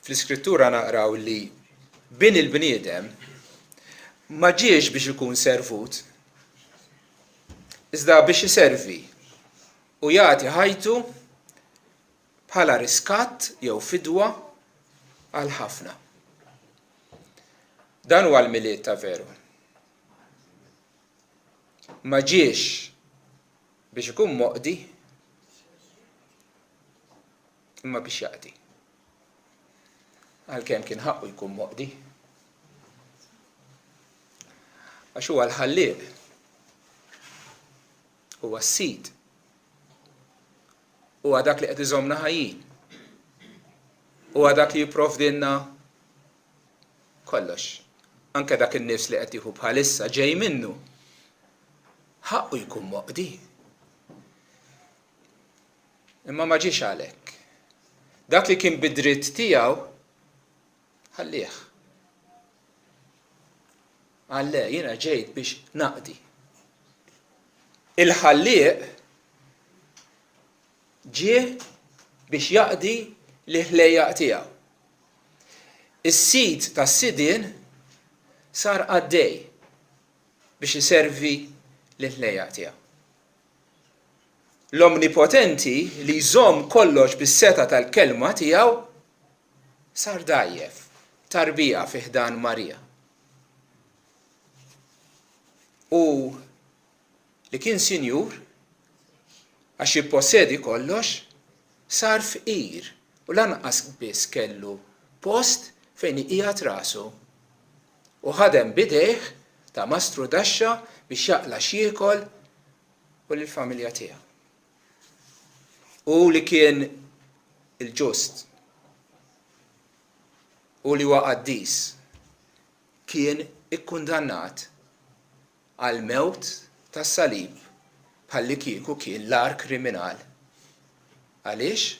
Fl-Iskrittura naqraw li bin il-bniedem ma ġiex biex ikun servut, iżda biex iservi u jagħti ħajtu bħala riskatt jew fidwa għal ħafna. Dan huwa l-miliet ta' veru. Ma ġiex biex ikun moqdi, imma biex jaqdi. Għalkemm kien ħaqqu jkun moqdi. Għax huwa l-ħallieq, huwa s-sid, huwa dak li qed iżommna ħajjin, huwa dak li jipprovdilna kollox. Anke dak in-nifs li qed jieħu bħalissa ġej minnu. Ħaqqu jkun moqdi. Imma ma ġiex għalhekk. Dak li kien bid-dritt tiegħu ħallih. Għalle, jiena ġejt biex naqdi. Il-ħallieq ġie biex jaqdi l-ħlejjaq tiegħu. Is-sid tas-sidien sar għaddej biex iservi l-ħlejjaq tiegħu. L-omnipotenti li jżomm kollox bis-seta tal-kelma tiegħu sar dajjef tarbija fi ħdan Marija. U li kien sinjur għax jippossedi kollox sar fqir u lanqas biss kellu post fejn iqiegħed rasu u ħadem bidejh ta' mastru daxxa biex jaqla x'jiekol u lill-familja tiegħu. U li kien il-ġust u li huwa qaddis kien ikkundannat għal mewt tas-salib bħalli kieku kien l-ar kriminal. Għaliex?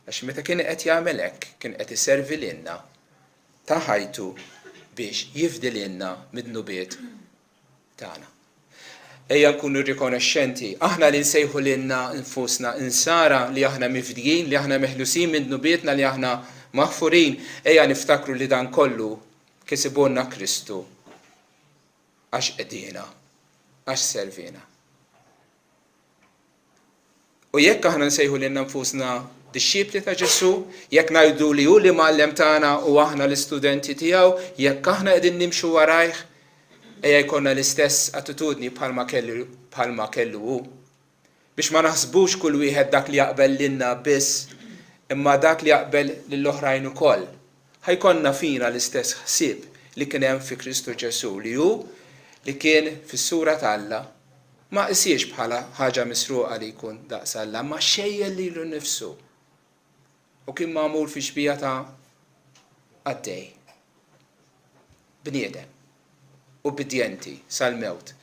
Għax meta kien qed jagħmel hekk kien qed iservi lilna ta' ħajtu biex jifdililna mid-nubiet tagħna. Ejja nkunu rikonoxxenti, aħna li nsejħu lilna nfusna insara li aħna mifdijin, li aħna meħlusin mid-nubietna li aħna maħfurin, ejja niftakru li dan kollu kisibunna Kristu għax qedina, għax servina. U jekk aħna nsejħu lilna nfusna dixxipli ta' Ġesu, jekk ngħidu li hu li mgħallem tagħna u aħna l-istudenti tiegħu, jekk aħna qegħdin nimxu warajh, ejja jkollna l-istess attitudni bħalma kellu hu. Biex ma naħsbux kull wieħed dak li jaqbel lilna biss, imma dak li jaqbel lill-oħrajn ukoll. Ħajkonna fina l-istess ħsieb li kien hemm fi Kristu Ġesu li hu li kien fis-sura ta' ma qisiex bħala ħaġa misruqa li jkun daqs Alla, ma xejjel lilu nnifsu. U kien magħmul fi xbija ta' għaddej. Bniedem u bidjenti sal-mewt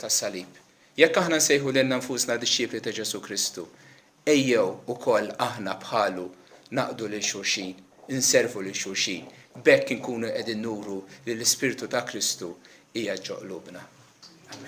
tas-salib. Jekk aħna nsejħu lilna nfusna dixxipli ta' Ġesu Kristu, ejjew ukoll aħna bħalu naqdu lil xulxin, inservu lil xulxin, bekk inkunu qegħdin nuru li l-Ispirtu ta' Kristu hija ġo qlubna. Amen.